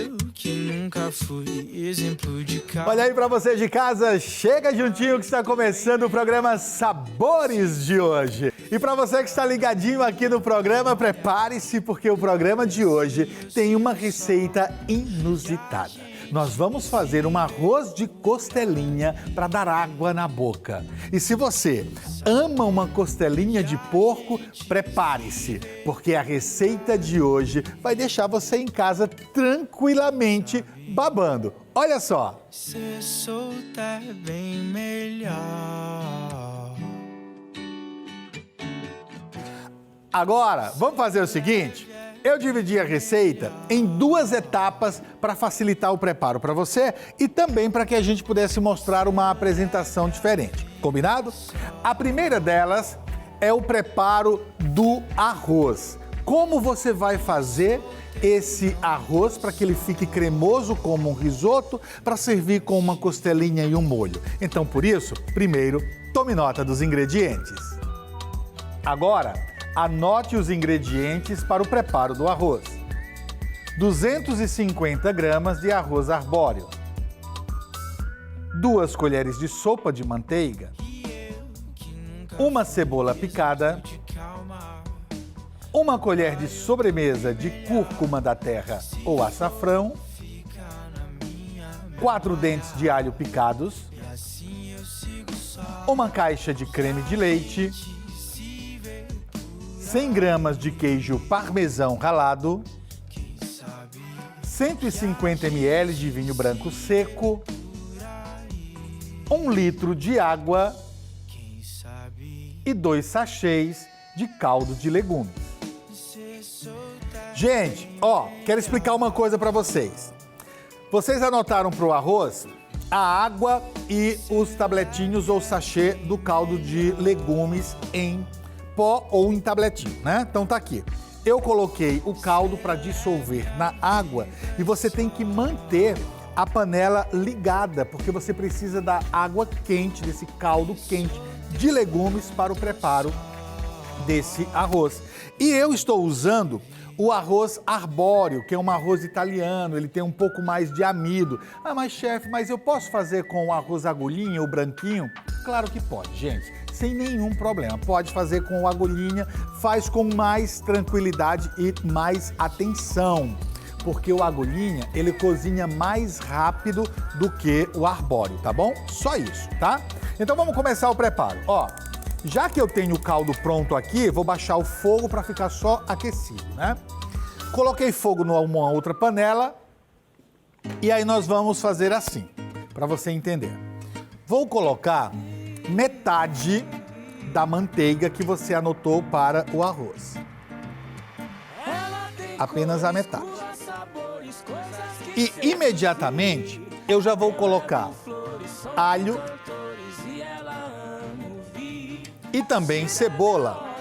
eu que nunca fui exemplo de cara. Olha aí pra você de casa, chega juntinho que está começando o programa Sabores de hoje. E pra você que está ligadinho aqui no programa, prepare-se porque o programa de hoje tem uma receita inusitada. Nós vamos fazer um arroz de costelinha para dar água na boca. E se você ama uma costelinha de porco, prepare-se, porque a receita de hoje vai deixar você em casa tranquilamente babando. Olha só! Se soltar bem melhor. Agora, vamos fazer o seguinte? Eu dividi a receita em 2 etapas para facilitar o preparo para você e também para que a gente pudesse mostrar uma apresentação diferente. Combinado? A primeira delas é o preparo do arroz. Como você vai fazer esse arroz para que ele fique cremoso como um risoto para servir com uma costelinha e um molho. Então, por isso, primeiro, tome nota dos ingredientes. Agora, anote os ingredientes para o preparo do arroz. 250 gramas de arroz arbóreo, 2 colheres de sopa de manteiga, 1 cebola picada, 1 colher de sobremesa de cúrcuma da terra ou açafrão, 4 dentes de alho picados, 1 caixa de creme de leite, 100 gramas de queijo parmesão ralado, 150 ml de vinho branco seco, 1 litro de água e 2 sachês de caldo de legumes. Gente, quero explicar uma coisa para vocês. Vocês anotaram para o arroz a água e os tabletinhos ou sachê do caldo de legumes em pó ou em tabletinho, né? Então tá aqui. Eu coloquei o caldo para dissolver na água e você tem que manter a panela ligada, porque você precisa da água quente, desse caldo quente de legumes para o preparo desse arroz. E eu estou usando o arroz arbóreo, que é um arroz italiano, ele tem um pouco mais de amido. Ah, mas chefe, mas eu posso fazer com o arroz agulhinha ou branquinho? Claro que pode, gente, sem nenhum problema. Pode fazer com o agulhinha, faz com mais tranquilidade e mais atenção, porque o agulhinha, ele cozinha mais rápido do que o arbóreo, tá bom? Só isso, tá? Então vamos começar o preparo. Já que eu tenho o caldo pronto aqui, vou baixar o fogo para ficar só aquecido, né? Coloquei fogo numa outra panela e aí nós vamos fazer assim, para você entender. Vou colocar metade da manteiga que você anotou para o arroz. Apenas a metade. E imediatamente eu já vou colocar alho e também cebola,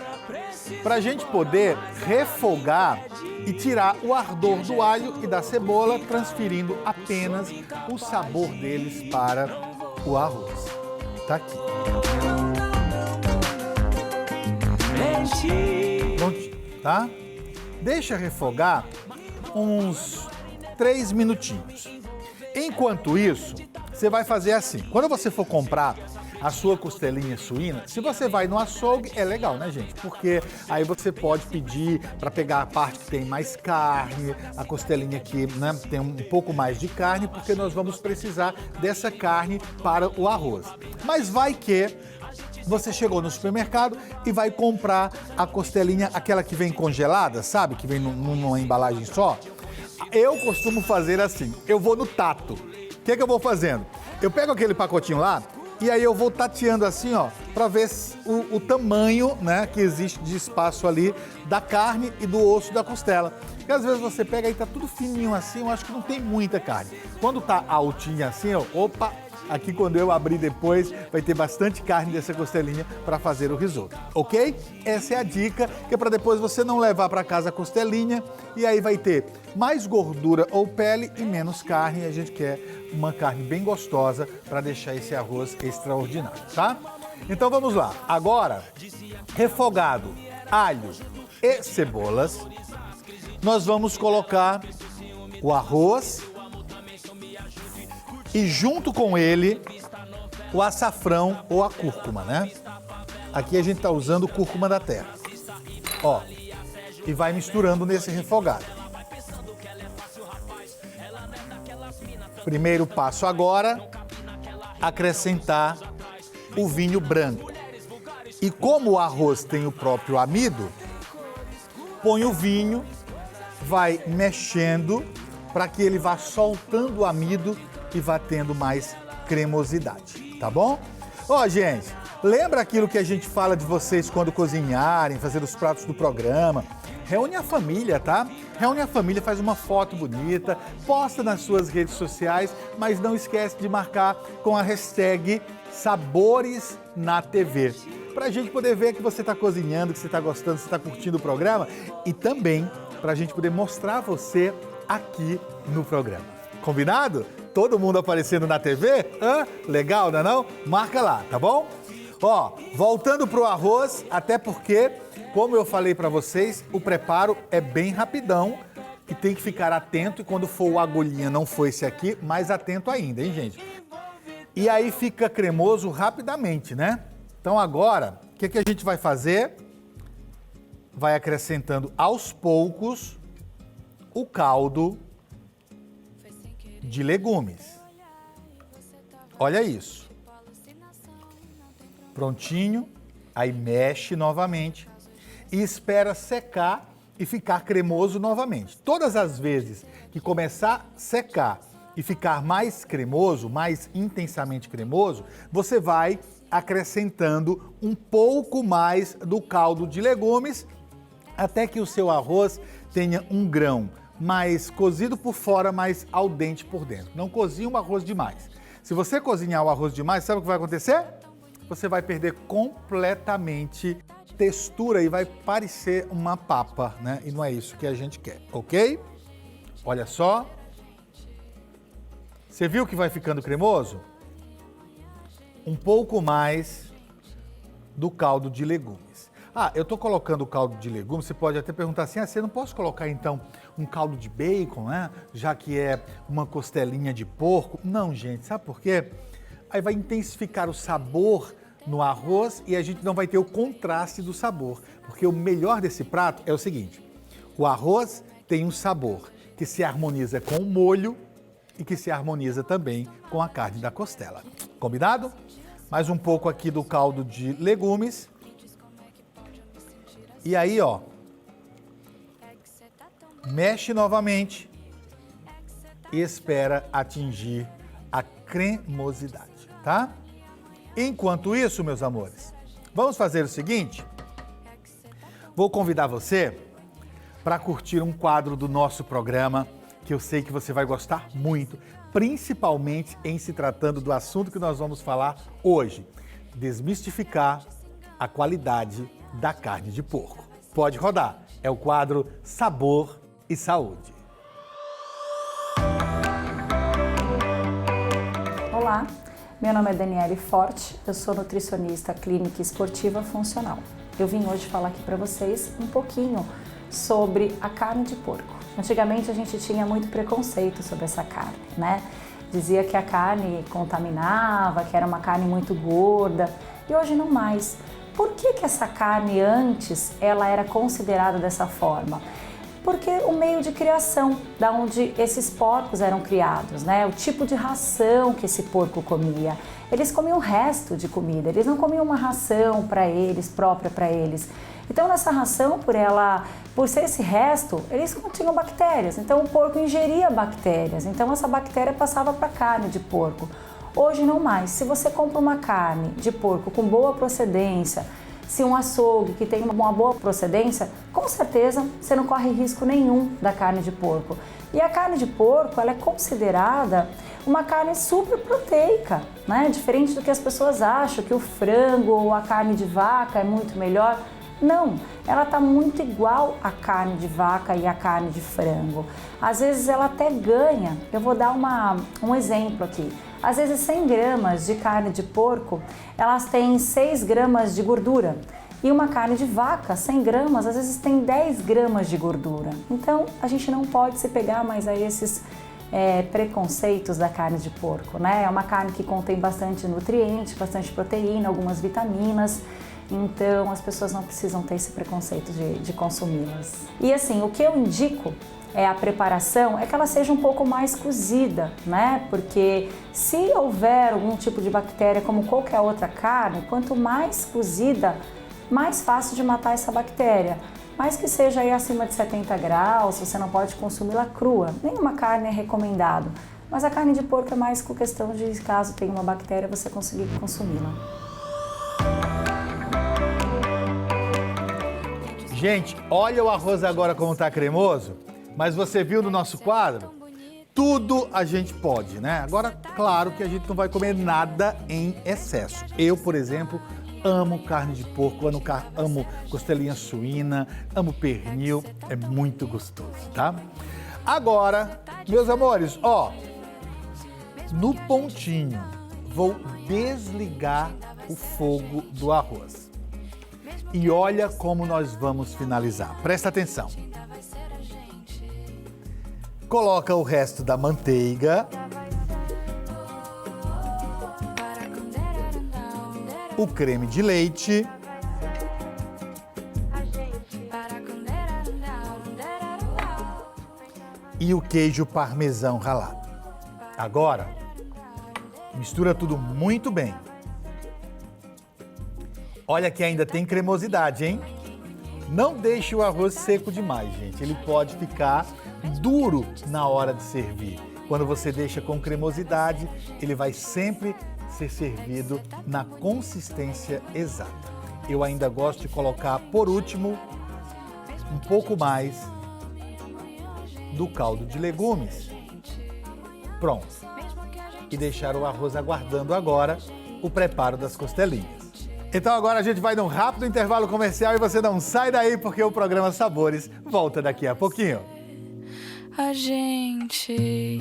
para a gente poder refogar e tirar o ardor do alho e da cebola, transferindo apenas o sabor deles para o arroz. Tá aqui. Pronto, tá? Deixa refogar uns 3 minutinhos. Enquanto isso, você vai fazer assim. Quando você for comprar a sua costelinha suína, se você vai no açougue, é legal, né, gente? Porque aí você pode pedir para pegar a parte que tem mais carne, a costelinha que, né, tem um pouco mais de carne, porque nós vamos precisar dessa carne para o arroz. Mas vai que você chegou no supermercado e vai comprar a costelinha, aquela que vem congelada, sabe? Que vem numa embalagem só. Eu costumo fazer assim, eu vou no tato. O que eu vou fazendo? Eu pego aquele pacotinho lá, e aí eu vou tateando assim, para ver o tamanho, né, que existe de espaço ali da carne e do osso da costela. Porque às vezes você pega e tá tudo fininho assim, eu acho que não tem muita carne. Quando tá altinha assim, opa, aqui quando eu abrir depois, vai ter bastante carne dessa costelinha para fazer o risoto, ok? Essa é a dica, que é para depois você não levar para casa a costelinha e aí vai ter mais gordura ou pele e menos carne. A gente quer uma carne bem gostosa para deixar esse arroz extraordinário, tá? Então vamos lá. Agora, refogado alho e cebolas, nós vamos colocar o arroz e junto com ele o açafrão ou a cúrcuma, né? Aqui a gente está usando cúrcuma da terra. Ó, e vai misturando nesse refogado. Primeiro passo agora, acrescentar o vinho branco. E como o arroz tem o próprio amido, põe o vinho, vai mexendo para que ele vá soltando o amido e vá tendo mais cremosidade, tá bom? Ó, gente, lembra aquilo que a gente fala de vocês quando cozinharem, fazer os pratos do programa? Reúne a família, tá? Reúne a família, faz uma foto bonita, posta nas suas redes sociais, mas não esquece de marcar com a hashtag Sabores na TV. Pra gente poder ver que você tá cozinhando, que você tá gostando, que você tá curtindo o programa e também pra gente poder mostrar você aqui no programa. Combinado? Todo mundo aparecendo na TV? Legal, não é não? Marca lá, tá bom? Ó, voltando pro arroz, até porque, como eu falei pra vocês, o preparo é bem rapidão e tem que ficar atento e quando for o agulhinha, não for esse aqui, mais atento ainda, hein, gente? E aí fica cremoso rapidamente, né? Então agora, o que a gente vai fazer? Vai acrescentando aos poucos o caldo de legumes. Olha isso. Prontinho, aí mexe novamente e espera secar e ficar cremoso novamente. Todas as vezes que começar a secar e ficar mais cremoso, mais intensamente cremoso, você vai acrescentando um pouco mais do caldo de legumes até que o seu arroz tenha um grão mais cozido por fora, mais al dente por dentro. Não cozinhe o arroz demais. Se você cozinhar o arroz demais, sabe o que vai acontecer? Você vai perder completamente textura e vai parecer uma papa, né? E não é isso que a gente quer, ok? Olha só. Você viu que vai ficando cremoso? Um pouco mais do caldo de legumes. Ah, eu tô colocando o caldo de legumes, você pode até perguntar assim, você não posso colocar então um caldo de bacon, né? Já que é uma costelinha de porco. Não, gente, sabe por quê? Aí vai intensificar o sabor no arroz e a gente não vai ter o contraste do sabor. Porque o melhor desse prato é o seguinte, o arroz tem um sabor que se harmoniza com o molho e que se harmoniza também com a carne da costela. Combinado? Mais um pouco aqui do caldo de legumes. E aí, ó, mexe novamente e espera atingir a cremosidade, tá? Enquanto isso, meus amores, vamos fazer o seguinte. Vou convidar você para curtir um quadro do nosso programa que eu sei que você vai gostar muito, principalmente em se tratando do assunto que nós vamos falar hoje. Desmistificar a qualidade da carne de porco. Pode rodar. É o quadro Sabor e Saúde. Olá, meu nome é Daniele Forte, eu sou nutricionista clínica e esportiva funcional. Eu vim hoje falar aqui para vocês um pouquinho sobre a carne de porco. Antigamente a gente tinha muito preconceito sobre essa carne, né? Dizia que a carne contaminava, que era uma carne muito gorda e hoje não mais. Por que essa carne antes ela era considerada dessa forma? Porque o meio de criação, da onde esses porcos eram criados, né? O tipo de ração que esse porco comia. Eles comiam o resto de comida, eles não comiam uma ração para eles, própria para eles. Então nessa ração, por ser esse resto, eles continham bactérias. Então o porco ingeria bactérias, então essa bactéria passava para a carne de porco. Hoje não mais. Se você compra uma carne de porco com boa procedência, se um açougue que tem uma boa procedência, com certeza você não corre risco nenhum da carne de porco. E a carne de porco, ela é considerada uma carne super proteica, né? Diferente do que as pessoas acham, que o frango ou a carne de vaca é muito melhor. Não, ela está muito igual à carne de vaca e à carne de frango. Às vezes ela até ganha. Eu vou dar um exemplo aqui. Às vezes 100 gramas de carne de porco, elas têm 6 gramas de gordura. E uma carne de vaca, 100 gramas, às vezes tem 10 gramas de gordura. Então, a gente não pode se pegar mais a esses preconceitos da carne de porco, né? É uma carne que contém bastante nutrientes, bastante proteína, algumas vitaminas. Então, as pessoas não precisam ter esse preconceito de consumi-las. E assim, o que eu indico a preparação é que ela seja um pouco mais cozida, né? Porque se houver algum tipo de bactéria, como qualquer outra carne, quanto mais cozida, mais fácil de matar essa bactéria. Mas que seja aí acima de 70 graus, você não pode consumi-la crua. Nenhuma carne é recomendado. Mas a carne de porco é mais com questão de, caso tenha uma bactéria, você conseguir consumi-la. Gente, olha o arroz agora como tá cremoso. Mas você viu no nosso quadro? Tudo a gente pode, né? Agora, claro que a gente não vai comer nada em excesso. Eu, por exemplo, amo carne de porco, amo costelinha suína, amo pernil, é muito gostoso, tá? Agora, meus amores, ó, no pontinho, vou desligar o fogo do arroz. E olha como nós vamos finalizar. Presta atenção. Coloca o resto da manteiga. O creme de leite. E o queijo parmesão ralado. Agora, mistura tudo muito bem. Olha que ainda tem cremosidade, hein? Não deixe o arroz seco demais, gente. Ele pode ficar duro na hora de servir. Quando você deixa com cremosidade, ele vai sempre ser servido na consistência exata. Eu ainda gosto de colocar, por último, um pouco mais do caldo de legumes. Pronto. E deixar o arroz aguardando agora o preparo das costelinhas. Então agora a gente vai num rápido intervalo comercial e você não sai daí porque o programa Sabores volta daqui a pouquinho. A gente...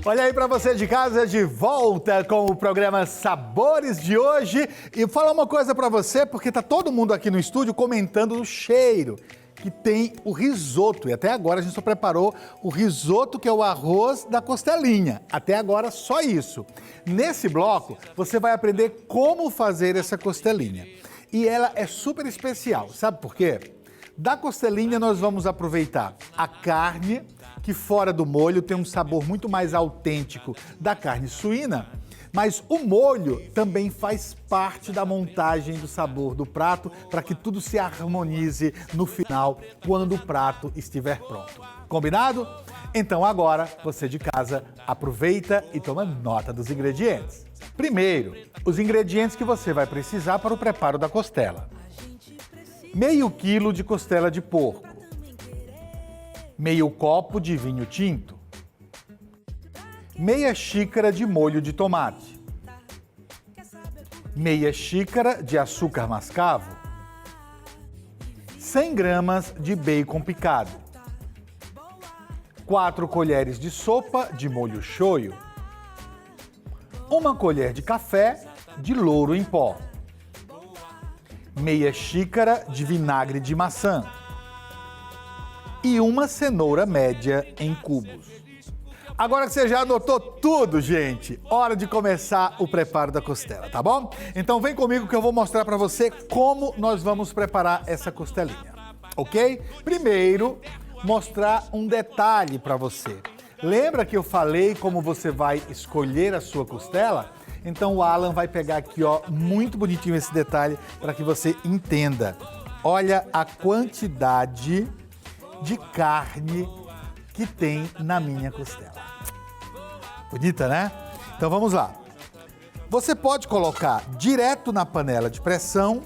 Olha aí para você de casa, de volta com o programa Sabores de hoje. E falar uma coisa para você, porque tá todo mundo aqui no estúdio comentando o cheiro que tem o risoto. E até agora a gente só preparou o risoto, que é o arroz da costelinha. Até agora só isso. Nesse bloco você vai aprender como fazer essa costelinha. E ela é super especial, sabe por quê? Da costelinha nós vamos aproveitar a carne, que fora do molho tem um sabor muito mais autêntico da carne suína, mas o molho também faz parte da montagem do sabor do prato para que tudo se harmonize no final, quando o prato estiver pronto. Combinado? Então agora, você de casa, aproveita e toma nota dos ingredientes. Primeiro, os ingredientes que você vai precisar para o preparo da costela. Meio quilo de costela de porco, meio copo de vinho tinto, meia xícara de molho de tomate, meia xícara de açúcar mascavo, 100 gramas de bacon picado, 4 colheres de sopa de molho shoyu, 1 colher de café de louro em pó, meia xícara de vinagre de maçã e 1 cenoura média em cubos. Agora que você já anotou tudo, gente, hora de começar o preparo da costela, tá bom? Então vem comigo que eu vou mostrar para você como nós vamos preparar essa costelinha, ok? Primeiro, mostrar um detalhe para você. Lembra que eu falei como você vai escolher a sua costela? Então o Alan vai pegar aqui, ó, muito bonitinho esse detalhe para que você entenda. Olha a quantidade de carne que tem na minha costela. Bonita, né? Então vamos lá. Você pode colocar direto na panela de pressão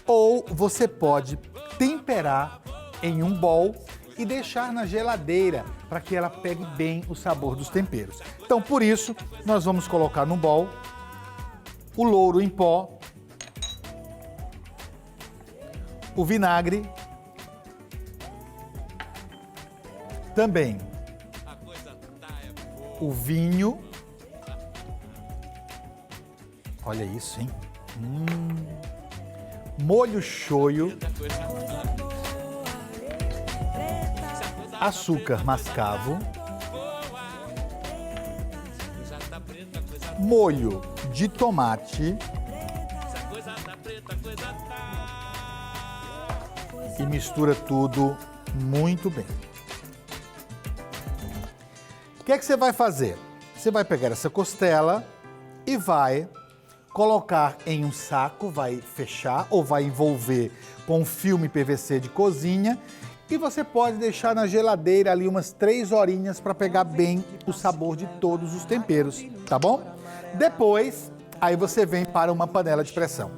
ou você pode temperar em um bowl e deixar na geladeira para que ela pegue bem o sabor dos temperos. Então, por isso, nós vamos colocar no bowl o louro em pó, o vinagre, também o vinho. Olha isso, hein? Molho shoyu. Açúcar mascavo. Molho de tomate. E mistura tudo muito bem. O que é que você vai fazer? Você vai pegar essa costela e vai colocar em um saco, vai fechar ou vai envolver com um filme PVC de cozinha e você pode deixar na geladeira ali umas 3 horinhas para pegar bem o sabor de todos os temperos, tá bom? Depois, aí você vem para uma panela de pressão.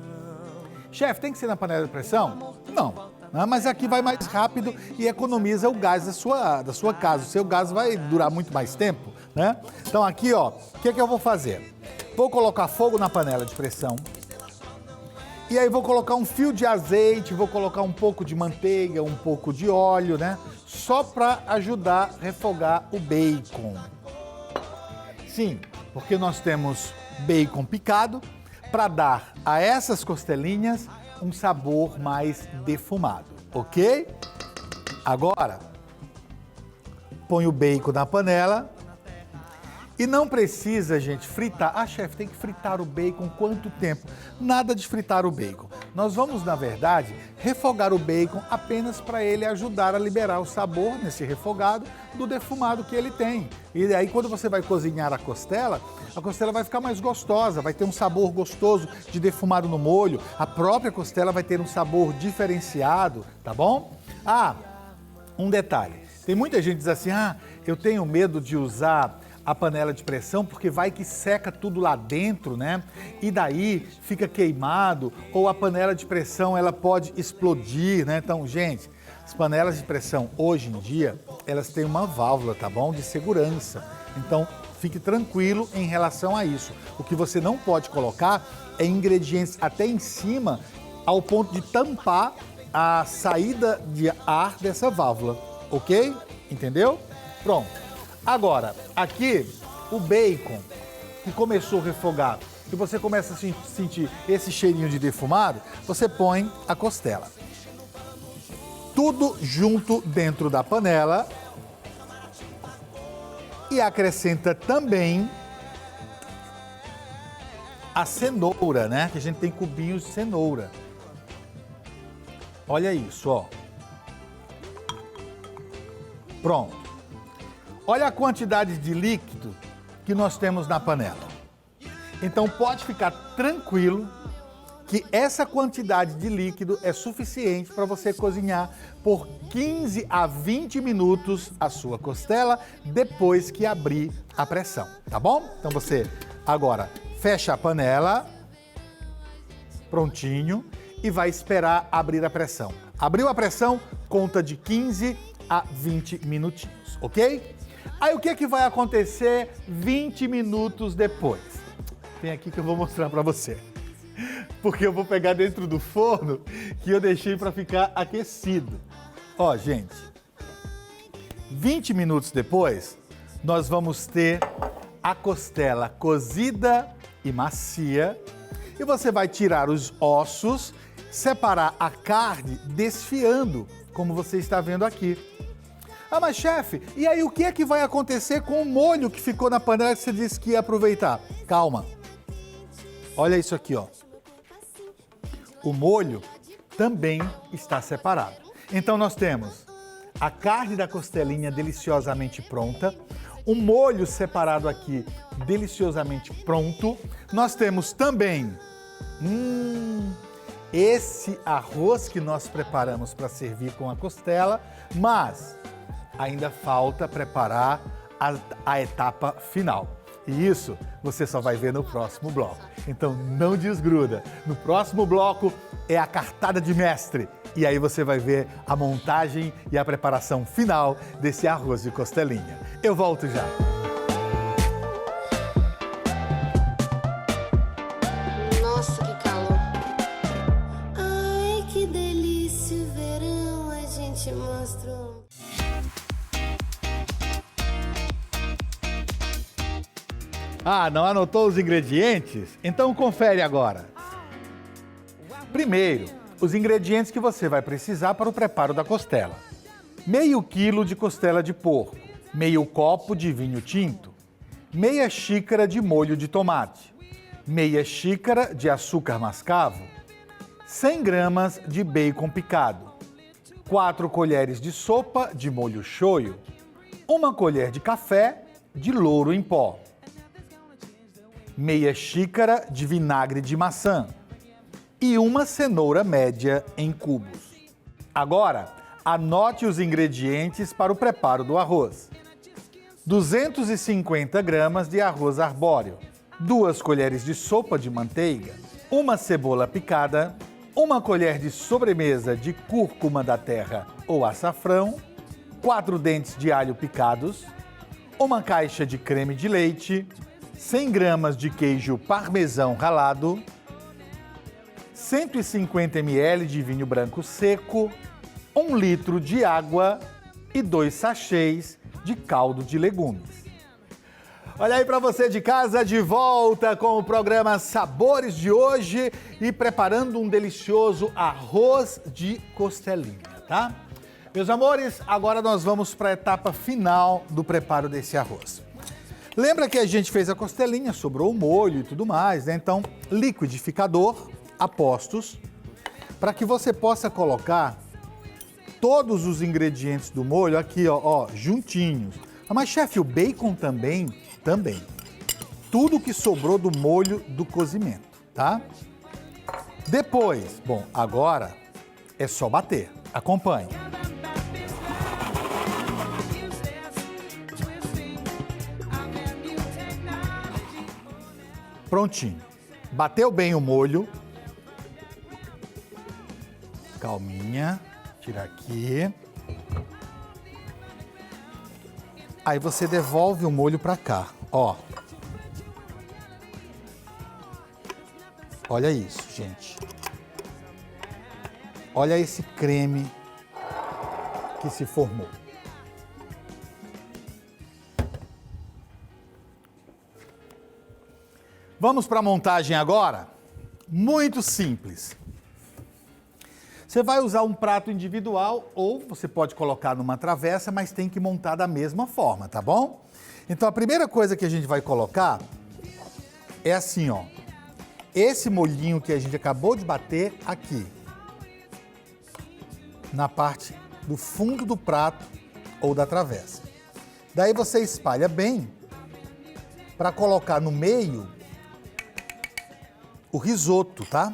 Chefe, tem que ser na panela de pressão? Não. Mas aqui vai mais rápido e economiza o gás da sua casa. O seu gás vai durar muito mais tempo, né? Então aqui, ó, o que eu vou fazer? Vou colocar fogo na panela de pressão. E aí vou colocar um fio de azeite, vou colocar um pouco de manteiga, um pouco de óleo, né? Só para ajudar a refogar o bacon. Sim, porque nós temos bacon picado para dar a essas costelinhas um sabor mais defumado, ok? Agora, põe o bacon na panela e não precisa, gente, fritar. Ah, chefe, tem que fritar o bacon quanto tempo? Nada de fritar o bacon. Nós vamos, na verdade, refogar o bacon apenas para ele ajudar a liberar o sabor nesse refogado do defumado que ele tem. E aí, quando você vai cozinhar a costela vai ficar mais gostosa, vai ter um sabor gostoso de defumado no molho, a própria costela vai ter um sabor diferenciado, tá bom? Ah, um detalhe, tem muita gente que diz assim, eu tenho medo de usar a panela de pressão porque vai que seca tudo lá dentro, né? E daí fica queimado ou a panela de pressão ela pode explodir, né? Então, gente, as panelas de pressão hoje em dia, elas têm uma válvula, tá bom? De segurança. Então, fique tranquilo em relação a isso. O que você não pode colocar é ingredientes até em cima ao ponto de tampar a saída de ar dessa válvula, ok? Entendeu? Pronto. Agora, aqui, o bacon que começou a refogar, que você começa a sentir esse cheirinho de defumado, você põe a costela. Tudo junto dentro da panela e acrescenta também a cenoura, né? Que a gente tem cubinhos de cenoura. Olha isso, ó. Pronto. Olha a quantidade de líquido que nós temos na panela. Então pode ficar tranquilo que essa quantidade de líquido é suficiente para você cozinhar por 15 a 20 minutos a sua costela depois que abrir a pressão, tá bom? Então você agora fecha a panela, prontinho, e vai esperar abrir a pressão. Abriu a pressão, conta de 15 a 20 minutinhos, ok? Aí o que vai acontecer 20 minutos depois? Vem aqui que eu vou mostrar para você. Porque eu vou pegar dentro do forno que eu deixei para ficar aquecido. Ó, gente, 20 minutos depois, nós vamos ter a costela cozida e macia. E você vai tirar os ossos, separar a carne desfiando, como você está vendo aqui. Ah, mas chefe, e aí o que é que vai acontecer com o molho que ficou na panela que você disse que ia aproveitar? Calma. Olha isso aqui, ó. O molho também está separado. Então nós temos a carne da costelinha deliciosamente pronta, o molho separado aqui deliciosamente pronto. Nós temos também esse arroz que nós preparamos para servir com a costela, mas ainda falta preparar a etapa final. E isso você só vai ver no próximo bloco. Então não desgruda. No próximo bloco é a cartada de mestre. E aí você vai ver a montagem e a preparação final desse arroz de costelinha. Eu volto já. Nossa, que calor. Ai, que delícia, o verão a gente mostrou. Ah, não anotou os ingredientes? Então confere agora. Primeiro, os ingredientes que você vai precisar para o preparo da costela. Meio quilo de costela de porco, meio copo de vinho tinto, meia xícara de molho de tomate, meia xícara de açúcar mascavo, 100 gramas de bacon picado, 4 colheres de sopa de molho shoyu, 1 colher de café de louro em pó, meia xícara de vinagre de maçã e 1 cenoura média em cubos. Agora, anote os ingredientes para o preparo do arroz. 250 gramas de arroz arbóreo, 2 colheres de sopa de manteiga, 1 cebola picada, 1 colher de sobremesa de cúrcuma da terra ou açafrão, 4 dentes de alho picados, 1 caixa de creme de leite, 100 gramas de queijo parmesão ralado, 150 ml de vinho branco seco, 1 litro de água e 2 sachês de caldo de legumes. Olha aí para você de casa, de volta com o programa Sabores de hoje e preparando um delicioso arroz de costelinha, tá? Meus amores, agora nós vamos para a etapa final do preparo desse arroz. Lembra que a gente fez a costelinha, sobrou o molho e tudo mais, né? Então, liquidificador a postos, para que você possa colocar todos os ingredientes do molho aqui, ó, juntinhos. Mas, chefe, o bacon também? Também. Tudo que sobrou do molho do cozimento, tá? Depois, bom, agora é só bater. Acompanhe. Prontinho. Bateu bem o molho. Calminha. Tira aqui. Aí você devolve o molho pra cá, ó. Olha isso, gente. Olha esse creme que se formou. Vamos para a montagem agora? Muito simples. Você vai usar um prato individual ou você pode colocar numa travessa, mas tem que montar da mesma forma, tá bom? Então a primeira coisa que a gente vai colocar é assim, ó. Esse molhinho que a gente acabou de bater aqui. Na parte do fundo do prato ou da travessa. Daí você espalha bem para colocar no meio o risoto, tá?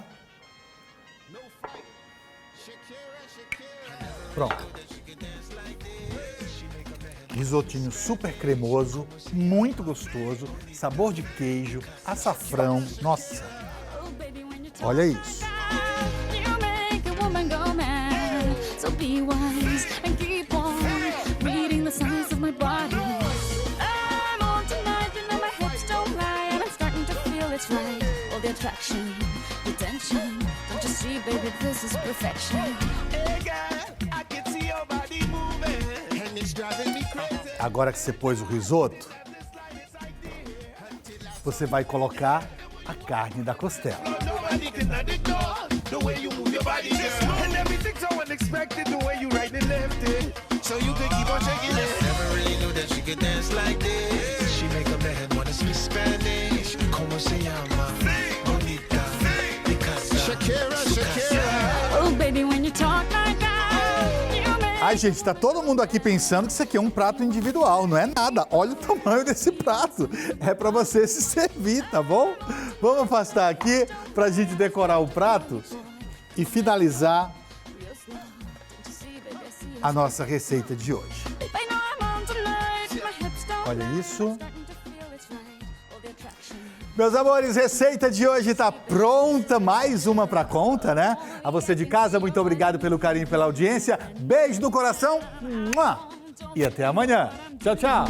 Pronto. Risotinho super cremoso, muito gostoso, sabor de queijo, açafrão, nossa. Olha isso. Agora que você pôs o risoto, você vai colocar a carne da costela. Ai, gente, tá todo mundo aqui pensando que isso aqui é um prato individual. Não é nada. Olha o tamanho desse prato. É para você se servir, tá bom? Vamos afastar aqui pra gente decorar o prato e finalizar a nossa receita de hoje. Olha isso. Meus amores, receita de hoje tá pronta, mais uma pra conta, né? A você de casa, muito obrigado pelo carinho e pela audiência. Beijo no coração. E até amanhã. Tchau, tchau.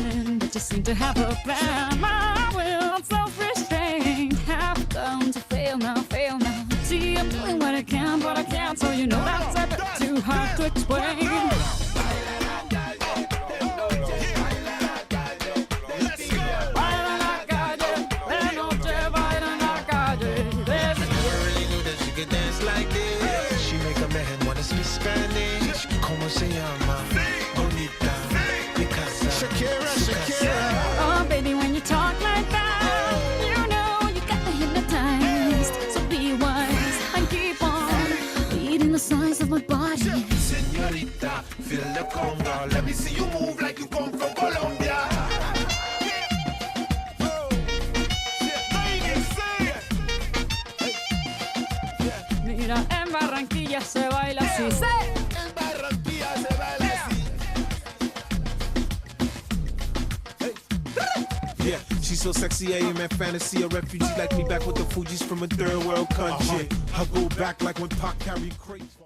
dance like this. She make a man wanna speak Spanish. Como se llama? Bonita, Picasa, Shakira. Oh, baby, when you talk like that, you know you got me hypnotized. So be wise and keep on beating the size of my body. Señorita, feel the conga. Let me see you move like you come from Colombia. Mira, en Barranquilla se baila así. En Barranquilla se baila así. Yeah, she's so sexy, I am in fantasy. A refugee like me back with the Fugees from a third world country. I go back like when Pac carried crates.